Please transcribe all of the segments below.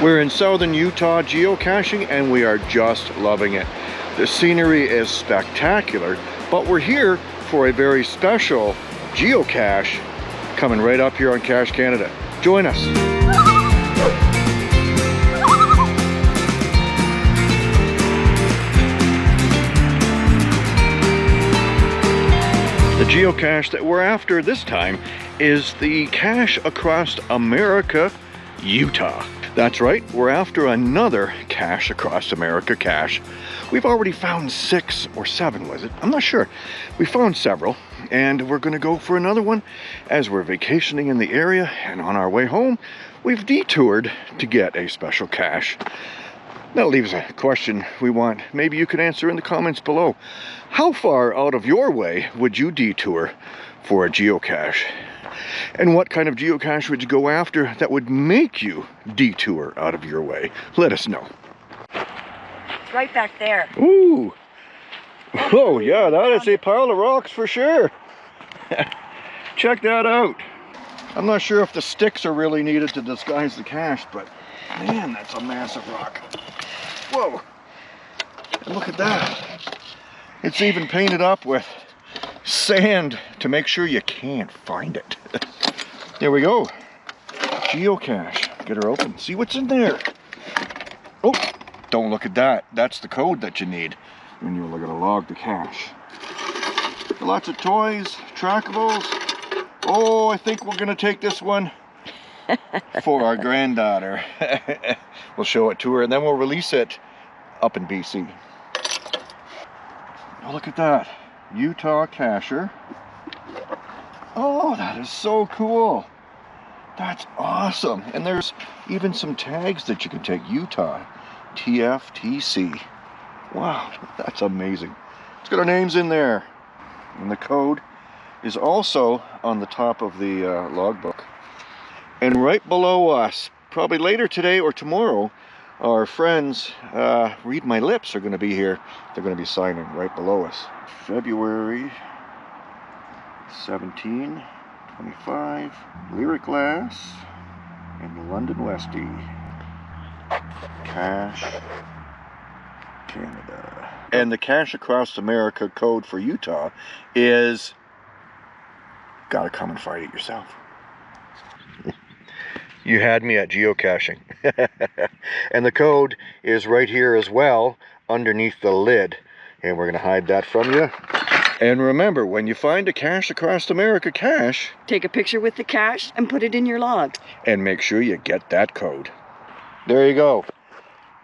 We're in southern Utah geocaching and we are just loving it. The scenery is spectacular, but we're here for a very special geocache coming right up here on Cache Canada. Join us. The geocache that we're after this time is the Cache Across America, Utah. That's right, we're after another Cache Across America cache. We've already found 6 or 7, was it? I'm not sure. We found several, and we're gonna go for another one as we're vacationing in the area, and on our way home, we've detoured to get a special cache. That leaves a question we want maybe you could answer in the comments below. How far out of your way would you detour for a geocache? And what kind of geocache would you go after that would make you detour out of your way? Let us know. It's right back there. Ooh. Oh yeah, that is a pile of rocks for sure. Check that out. I'm not sure if the sticks are really needed to disguise the cache, but man, that's a massive rock. Whoa. And look at that. It's even painted up with sand to make sure you can't find it. There we go. Geocache. Get her open. See what's in there. Oh, don't look at that. That's the code that you need when you're going to log the cache. Lots of toys, trackables. Oh, I think we're going to take this one for our granddaughter. We'll show it to her and then we'll release it up in BC. Oh, look at that. Utah cacher. Oh, that is so cool. That's awesome. And there's even some tags that you can take. Utah TFTC. Wow, that's amazing. It's got our names in there. And the code is also on the top of the logbook. And right below us, probably later today or tomorrow, our friends, Read My Lips, are going to be here. They're going to be signing right below us. February 17, 25, Lyric Glass, and London Westie. Cache Canada. And the Cache Across America code for Utah is, gotta come and find it yourself. You had me at geocaching. And the code is right here as well, underneath the lid. And we're gonna hide that from you. And remember, when you find a Cache Across America cache, take a picture with the cache and put it in your log. And make sure you get that code. There you go.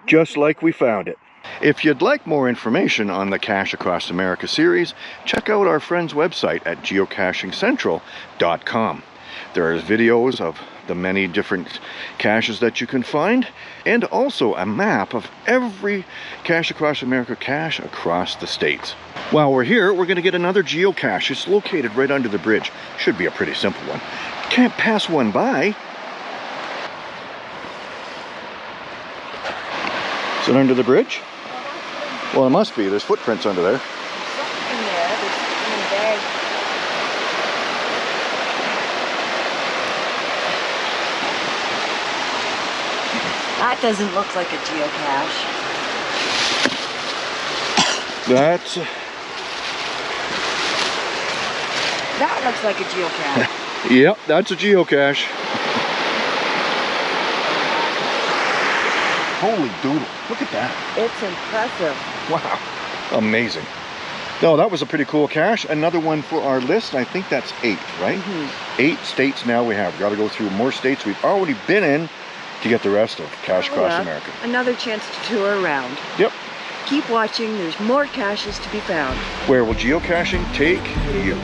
Just like we found it. If you'd like more information on the Cache Across America series, check out our friend's website at geocachingcentral.com. There are videos of the many different caches that you can find, and also a map of every Cache Across America cache across the states. While we're here, we're going to get another geocache. It's located right under the bridge. Should be a pretty simple one. Can't pass one by. Is it under the bridge? Well, it must be. There's footprints under there. Something in there. There's something in the bag. That doesn't look like a geocache. That looks like a geocache. Yep, that's a geocache. Holy doodle, look at that. It's impressive. Wow, amazing. No, that was a pretty cool cache. Another one for our list. I think that's 8, right? 8 states now we have. We've got to go through more states we've already been in to get the rest of Cache Across America. Another chance to tour around. Yep. Keep watching, there's more caches to be found. Where will geocaching take you?